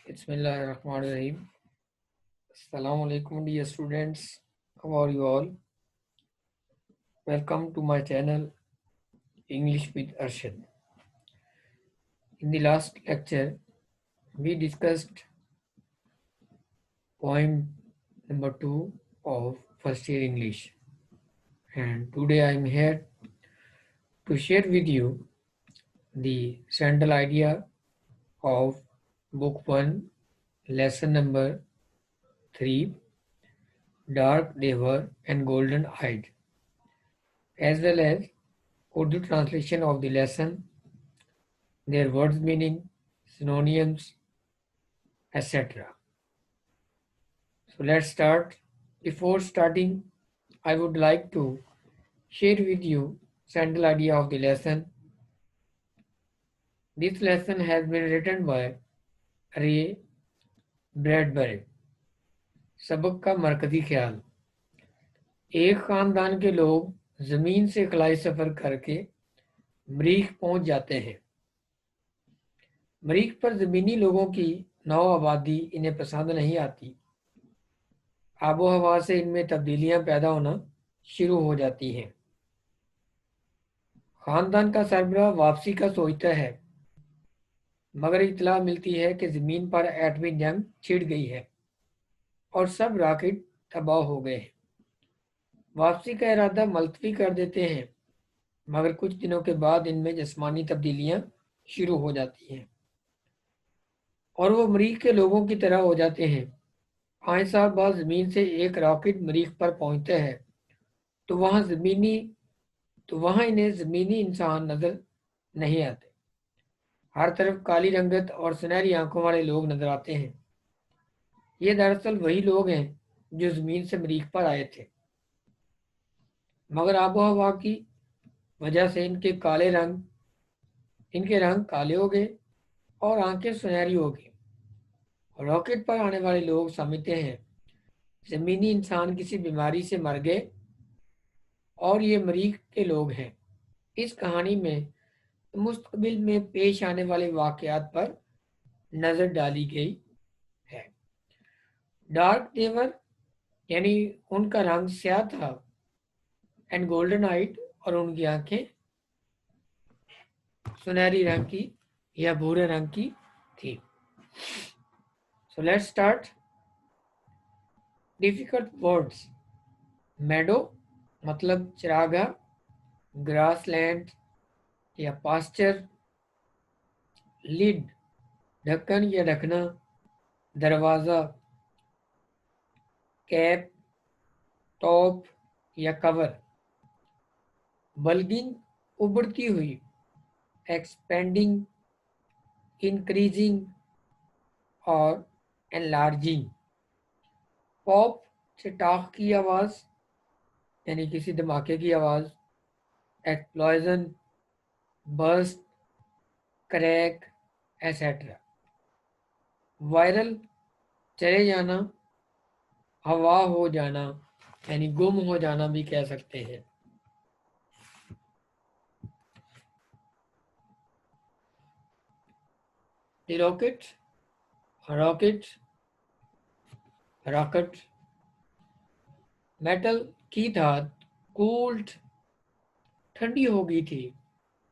Bismillahirrahmanirrahim. Assalamu alaikum dear students. How are you all? Welcome to my channel English with Arshad. In the last lecture, we discussed poem number 2 of first year English. And today I am here to share with you the central idea of book 1, lesson number 3, Dark They Were and Golden Eyed, as well as Urdu translation of the lesson, their words meaning, synonyms, etc. So let's start. Before starting, I would like to share with you central idea of the lesson. This lesson has been written by Ray Bradbury. सबक का मरकजी ख्याल। एक खानदान के लोग जमीन से खलाई सफर करके मरीख पहुंच जाते हैं। मरीख पर ज़मीनी लोगों की नौ आबादी इन्हें पसंद नहीं आती। आबो हवा से इनमें तब्दीलियां पैदा होना शुरू हो जाती हैं। खानदान का सरबराह वापसी का सोचता है, मगर इतला मिलती है कि ज़मीन पर एटमी जंग छिड़ गई है और सब रॉकेट तबाह हो गए हैं। वापसी का इरादा मुलतवी कर देते हैं, मगर कुछ दिनों के बाद इनमें जिस्मानी तब्दीलियां शुरू हो जाती हैं और वो मरीख के लोगों की तरह हो जाते हैं। आए साल बाद ज़मीन से एक रॉकेट मरीख पर पहुंचता है तो वहाँ इन्हें ज़मीनी इंसान नज़र नहीं आते। हर तरफ काली रंगत और सुनहरी आंखों वाले लोग नजर आते हैं। ये दरअसल वही लोग हैं जो ज़मीन से मरीख पर आए थे, मगर आबो हवा की वजह से इनके रंग काले हो गए और आंखें सुनहरी हो गई। रॉकेट पर आने वाले लोग समझते हैं ज़मीनी इंसान किसी बीमारी से मर गए और ये मरीख के लोग हैं। इस कहानी में मुस्तकबिल में पेश आने वाले वाक़यात पर नज़र डाली गई है। डार्क देवर यानी उनका रंग स्याह था, एंड गोल्डन आइट और उनकी आंखें सुनहरी रंग की या भूरे रंग की थी। So let's start. Difficult words. Meadow मतलब चरागाह, ग्रासलैंड या पास्चर, लिड ढक्कन या ढकना, दरवाज़ा, कैप, टॉप या कवर, बल्गिंग उभरती हुई, एक्सपेंडिंग, इंक्रीजिंग और एनलार्जिंग, पॉप चटाख की आवाज़ यानी किसी धमाके की आवाज़, explosion, burst, crack etcetera, viral चले जाना, हवा हो जाना यानी गुम हो जाना भी कह सकते हैं। रॉकेट, रॉकेट, रॉकेट, मेटल की धात कूल्ड ठंडी हो गई थी।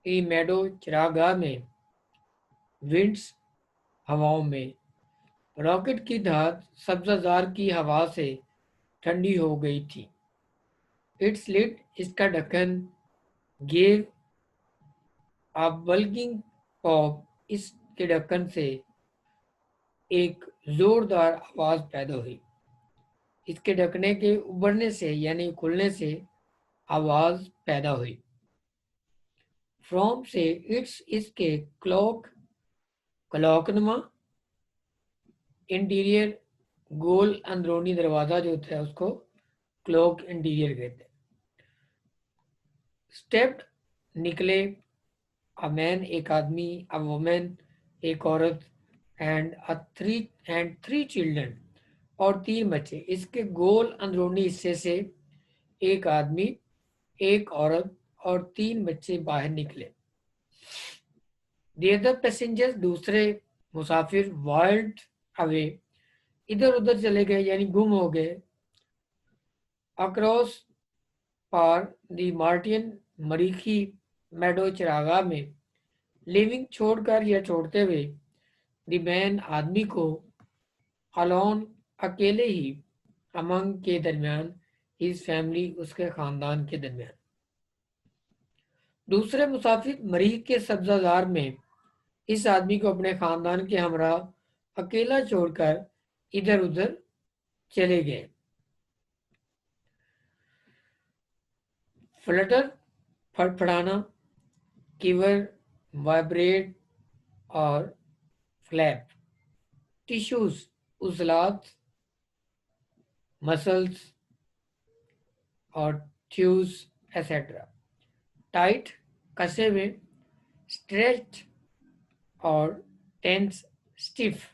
ई मेडो चरागाह में, विंड्स हवाओं में, रॉकेट की धात सब्जाजार की हवा से ठंडी हो गई थी। इट्स लिड इसका ढक्कन, गेव अ बल्किंग पॉप इसके ढक्कन से एक जोरदार आवाज पैदा हुई। इसके ढकने के उभरने से यानी खुलने से आवाज पैदा हुई। फ्रॉम से इट्स इसके क्लॉक, क्लॉकनुमा, इंटीरियर गोल अंदरूनी दरवाजा जो होता है उसको क्लॉक इंटीरियर कहते हैं। स्टेप्ड निकले, अ मैन एक आदमी, अ वुमेन एक औरत, एंड थ्री चिल्ड्रन और 3 बच्चे। इसके गोल अंदरूनी हिस्से से एक आदमी, एक औरत और 3 बच्चे बाहर निकले। द अदर पैसेंजर्स दूसरे मुसाफिर, वाइल्ड अवे, इधर उधर चले गए यानी गुम हो गए। अक्रॉस पार दी मार्टियन मरीखी मेडो चरागाह में, लिविंग छोड़कर या छोड़ते हुए, दी मैन आदमी को, अलोन अकेले ही, अमंग के दरमियान, हिज फैमिली उसके खानदान के दरमियान। दूसरे मुसाफिर मरीख के सब्जाजार में इस आदमी को अपने खानदान के हमरा अकेला छोड़कर इधर उधर चले गए। फ्लटर फड़फड़ाना, कीवर वाइब्रेट और फ्लैप। टिश्यूज उजलात, मसल्स और ट्यूज एसेट्रा। टाइट कसे हुए, स्ट्रेच और टेंस स्टिफ।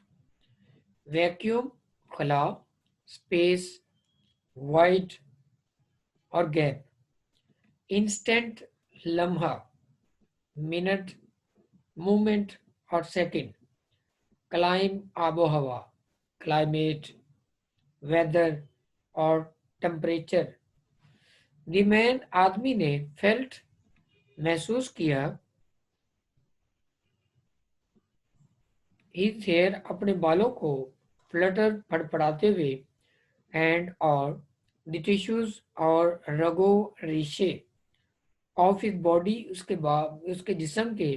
वैक्यूम खला, स्पेस, वाइड और गैप। इंस्टेंट लम्हा, मिनट, मूवमेंट और सेकंड। क्लाइम आबो हवा, क्लाइमेट, वेदर और टेम्परेचर। द मैन आदमी ने फेल्ट महसूस किया, हिज हेयर अपने बालों को फ्लटर फड़फड़ाते हुए, एंड और द टिश्यूज और रगो रेशे ऑफ हिज बॉडी उसके जिस्म के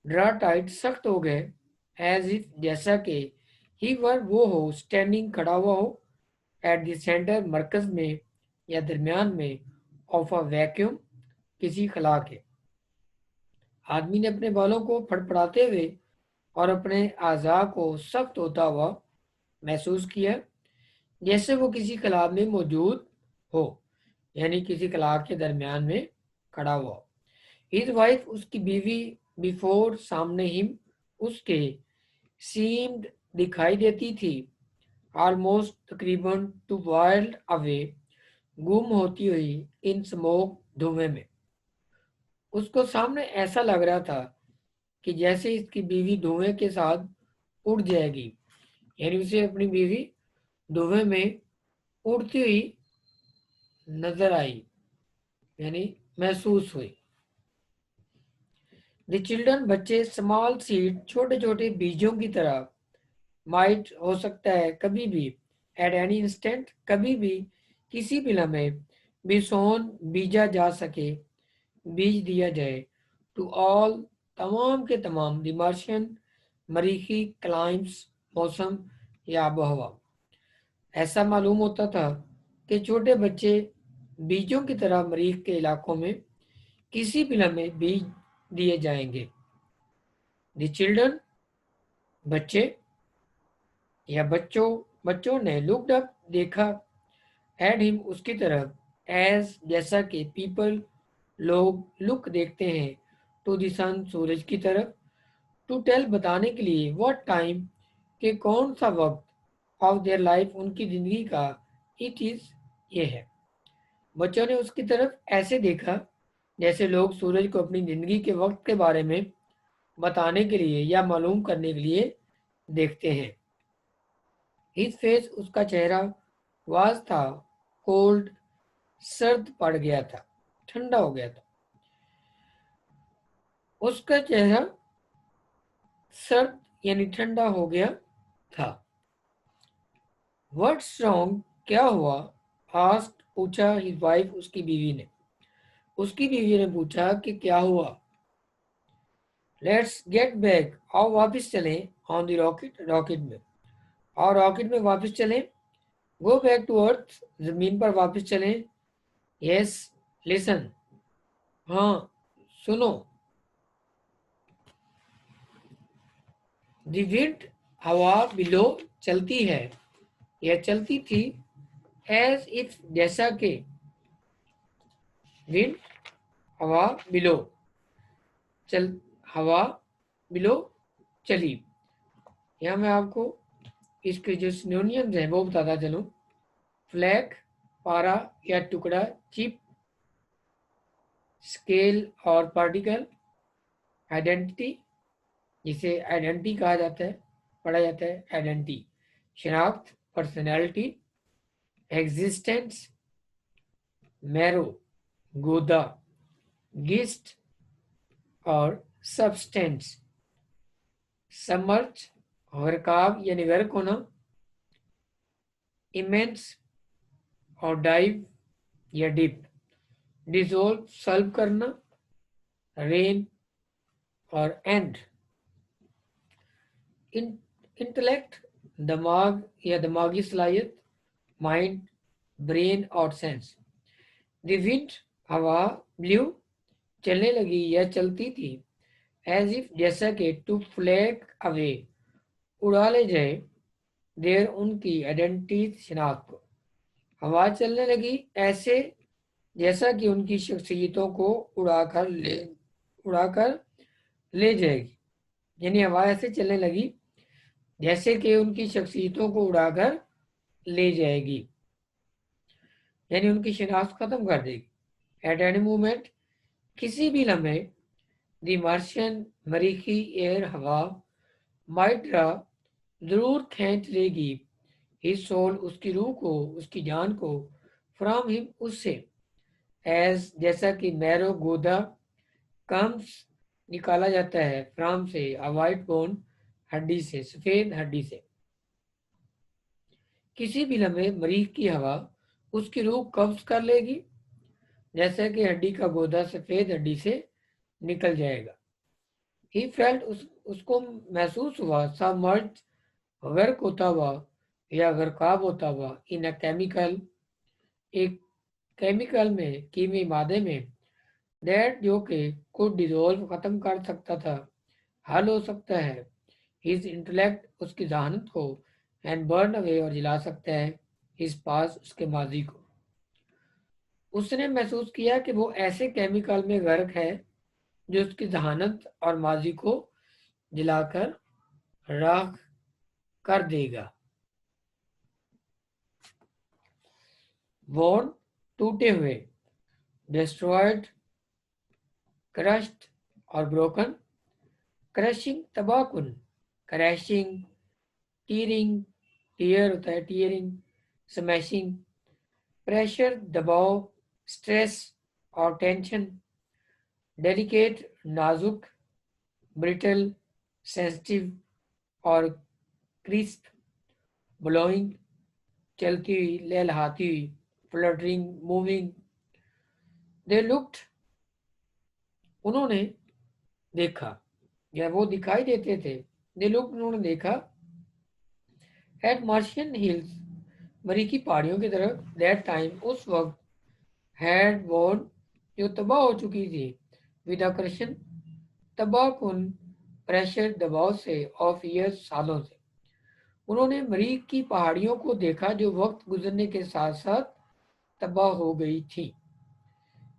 ड्रा टाइट सख्त हो गए, एज इफ जैसा कि ही वर वो हो स्टैंडिंग खड़ा हुआ हो एट द सेंटर मरकज में या दरमियान में ऑफ अ वैक्यूम किसी खला के। आदमी ने अपने बालों को फड़फड़ाते हुए और अपने आज़ा को सख्त होता हुआ महसूस किया, जैसे वो किसी कला में मौजूद हो, यानी किसी कला के दरमियान में खड़ा हुआ। हिज वाइफ उसकी बीवी बिफोर सामने हिम उसके सीम्ड दिखाई देती थी, ऑलमोस्ट तकरीबन टू वाइल्ड अवे, गुम होती हुई इन स्मोक धुएं में। उसको सामने ऐसा लग रहा था कि जैसे इसकी बीवी धुएं के साथ उड़ जाएगी, यानी उसे अपनी बीवी धुएं में उड़ती हुई नजर आई, यानी महसूस हुई। द चिल्ड्रन बच्चे, स्मॉल सीड छोटे छोटे बीजों की तरह, माइट हो सकता है कभी भी, एट एनी इंस्टेंट कभी भी, किसी भी लम्हे, बी सोन बीजा जा सके, बीज दिया जाए, टू ऑल तमाम के तमाम, द मार्शियन मरीखी क्लाइम्स मौसम या आबोहवा। ऐसा मालूम होता था कि छोटे बच्चे बीजों की तरह मरीख के इलाकों में किसी भी लम्हे बीज दिए जाएंगे। द चिल्ड्रन बच्चे या बच्चों ने लुक्ड अप देखा, एट हिम उसकी तरफ, एज जैसा कि पीपल लोग लुक देखते हैं, टू द सन सूरज की तरफ, टू टेल बताने के लिए, व्हाट टाइम के कौन सा वक्त, ऑफ देयर लाइफ उनकी जिंदगी का, इट इज ये है। बच्चों ने उसकी तरफ ऐसे देखा जैसे लोग सूरज को अपनी जिंदगी के वक्त के बारे में बताने के लिए या मालूम करने के लिए देखते हैं। हिज फेस उसका चेहरा वाज था कोल्ड, सर्द पड़ गया था, ठंडा हो गया था। उसका चेहरा सर्द यानी ठंडा हो गया था। व्हाट्स रॉन्ग, क्या हुआ, आस्क्ड पूछा हिज वाइफ उसकी बीवी ने। उसकी बीवी ने पूछा कि क्या हुआ। लेट्स गेट बैक, आओ वापस चलें, ऑन द रॉकेट, रॉकेट में, और रॉकेट में वापस चलें, गो बैक टू अर्थ, जमीन पर वापस चलें, यस लिसन, हाँ सुनो, द विंड हवा बिलो चलती है या चलती थी, एज इफ जैसा कि, विंड हवा बिलो चल, हवा बिलो चली। यहाँ मैं आपको इसके जो सिनोनियम्स हैं वो बताता चलूँ। फ्लैग पारा या टुकड़ा, चिप स्केल और पार्टिकल, आइडेंटिटी जिसे आइडेंटिटी कहा जाता है, पढ़ा जाता है। आइडेंटिटी शनाख्त, पर्सनैलिटी, एग्जिस्टेंस, मैरो, गोदा, गिस्ट और सब्सटेंस, समर्थ, वर्काब यानी गर्क होना, इमेंस और डाइव या डिप, डिसोल्व सल्व करना, रेन और एंड। इंटेलेक्ट दिमाग या दिमागी सलाहियत, माइंड, ब्रेन और सेंस। द विंड हवा, ब्लू चलने लगी या चलती थी, एज इफ जैसा कि टू फ्लैग अवे उड़ा ले जाए, देर उनकी आइडेंटिटी शनाख्त को। हवा चलने लगी ऐसे जैसा कि उनकी शख्सियतों को उड़ाकर ले जाएगी, यानी हवा ऐसे चलने लगी जैसे कि उनकी शख्सियतों को उड़ाकर ले जाएगी, यानी उनकी शनाख्त खत्म कर देगी। एट एनी मोमेंट किसी भी लम्हे, द मार्शियन मरीखी एयर हवा, माइट ड्रा जरूर खींच लेगी, हिज सोल उसकी रूह को, उसकी जान को, फ्रॉम हिम उससे, एज जैसा कि मैरो गोदा कम्स निकाला जाता है, फ्रॉम से, अ वाइट बोन हड्डी से, सफेद हड्डी से। किसी भी लम्हे मरीख की हवा उसकी रूह कब्ज कर लेगी, जैसे कि हड्डी का गोदा सफेद हड्डी से निकल जाएगा। ही फेल्ट उसको महसूस हुआ, सबमर्ज गर्क होता हुआ या गर्काब होता हुआ, इन अ केमिकल एक केमिकल में, कीमी मादे में, दैट जो कि कुड डिजोल्व खत्म कर सकता था, हल हो सकता है, हिज इंटेलेक्ट उसकी जहानत को, एंड बर्न अवे और जला सकता है, हिज पास उसके माजी को। उसने महसूस किया कि वो ऐसे केमिकल में गर्क है जो उसकी जहानत और माजी को जलाकर राख कर देगा। वॉर्न टूटे हुए, डिस्ट्रॉयड, क्रश्ड और ब्रोकन, क्रशिंग तबाहकुन, क्रैशिंग, टीयरिंग, टीयर होता है टीयरिंग, स्मैशिंग, प्रेशर दबाव, स्ट्रेस और टेंशन, डेलिकेट नाजुक, ब्रिटल, सेंसिटिव और क्रिस्प, ब्लोइंग चलती हुई, लहलहाती हुई, फ्लटरिंग, मूविंग। दे लुक्ड उन्होंने देखा या वो दिखाई देते थे, दे लुक्ड उन्होंने देखा, एट मार्शियन हिल्स मरीकी पहाड़ियों की तरफ, दैट टाइम उस वक्त, हैड वॉर्न जो तबाह हो चुकी थी, विद अक्रशन तबाहकुन, प्रेशर दबाव से, ऑफ ईयर्स सालों से। उन्होंने मरीक की पहाड़ियों को देखा जो वक्त गुजरने के साथ साथ तबाह हो गई थी।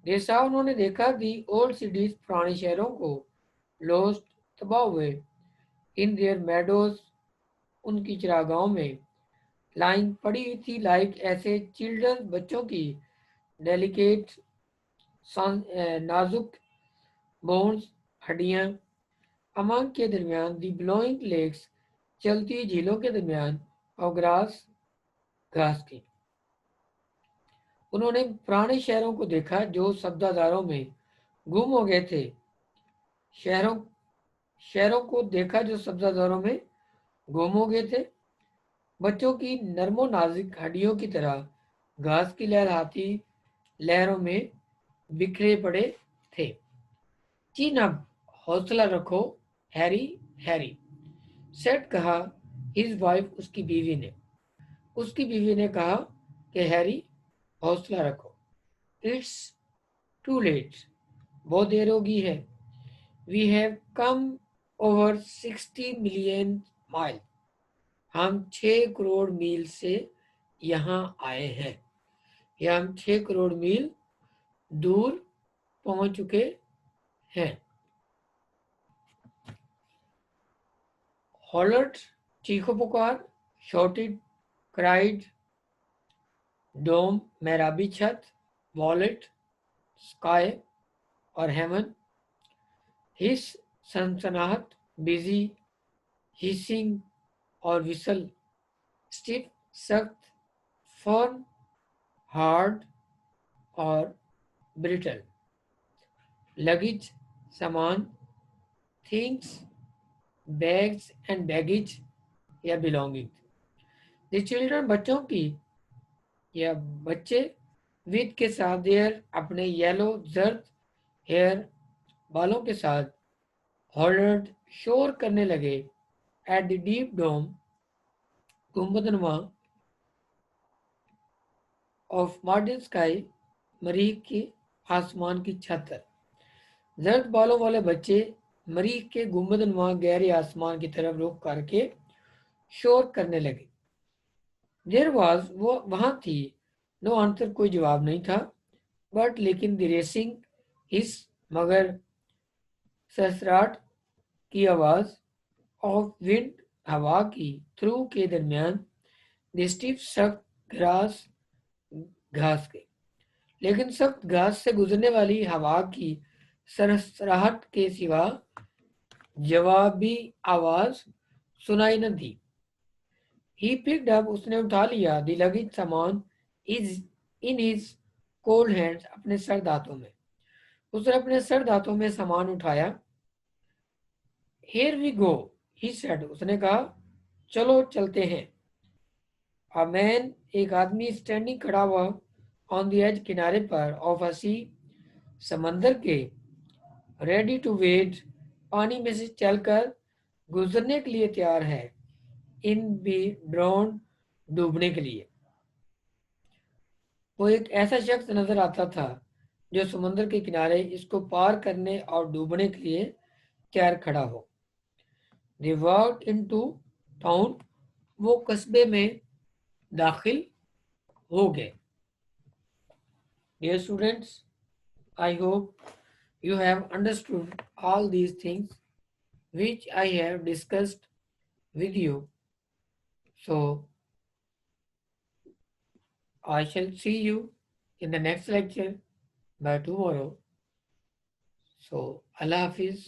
जैसा उन्होंने देखा दी ओल्ड सिटीज पुराने शहरों को, लोस्ट तबाह हुए, इन देयर मेडोज उनकी चरागाहों में, लाइन पड़ी हुई थी, लाइक ऐसे चिल्ड्रन बच्चों की, डेलिकेट नाजुक बोन्स हड्डियां, अमंग के दरमियान, दी ब्लोइंग लेक्स चलती झीलों के दरमियान, और ग्रास घास की। उन्होंने पुराने शहरों को देखा जो सब्जादारों में गुम हो गए थे, शहरों शहरों को देखा जो सब्जादारों में गुम हो गए थे, बच्चों की नरमो नाजुक हड्डियों की तरह घास की लहराती लहरों में बिखरे पड़े थे। चीन अब हौसला रखो हैरी, हैरी सेट कहा, हिज वाइफ उसकी बीवी ने कहा कि हैरी हौसला रखो, इट्स टू लेट बहुत देर हो गई है, we have come over 60 million mile, हम 6 करोड़ मील से यहाँ आए हैं, या हम 6 करोड़ मील दूर पहुंच चुके हैं। हॉलर्ड चीखो पुकार, शॉटेड, क्राइड, डोम मेहराबी छत, वॉलेट, स्काई और हेमन, हिस सनसनाहट, बिजी, हिसिंग, और विसल, स्टिफ सख्त, फर्म हार्ड और ब्रिटल, लगेज सामान, थिंग्स बैग्स एंड बैगेज या बिलोंगिंग। द चिल्ड्रन बच्चों की या बच्चे विद के साथ देयर अपने येलो जर्द हेयर बालों के साथ हॉलर्ड शोर करने लगे एट द डीप डोम गुंबदनुमा ऑफ मॉडर्न स्काई, मरीख के आसमान की छत पर। जर्द बालों वाले बच्चे मरीख के गुंबदनुमा गहरे आसमान की तरफ रुख करके शोर करने लगे। देर वाज वो वहां थी, नो आंसर कोई जवाब नहीं था, बट लेकिन द रेसिंग हिस मगर सरसराट की आवाज ऑफ विंड हवा की थ्रू के दरमियान द स्टिफ सख्त ग्रास घास के, लेकिन सख्त घास से गुजरने वाली हवा की सरसराहट के सिवा जवाबी आवाज सुनाई न दी। ही पिक्ड अप, उसने उठा लिया द लगेज सामान is in his cold hands, अपने सर्द हाथों में। उसने अपने सर्द हाथों में सामान उठाया। Here we go, he said, उसने कहा चलो चलते हैं। अ मैन, एक आदमी स्टैंडिंग खड़ा हुआ ऑन द एज, किनारे पर, ऑफ अ सी, समंदर के, रेडी टू वेट, पानी में से चलकर गुजरने के लिए तैयार है, इन बी ड्रोन, डूबने के लिए। वो एक ऐसा शख्स नजर आता था जो समुद्र के किनारे इसको पार करने और डूबने के लिए तैयार खड़ा हो। दे वॉक्ड इनटू टाउन, वो कस्बे में दाखिल हो गए। Dear students, I hope you have understood all these things which I have discussed with you. So I shall see you in the next lecture by tomorrow. So Allah Hafiz.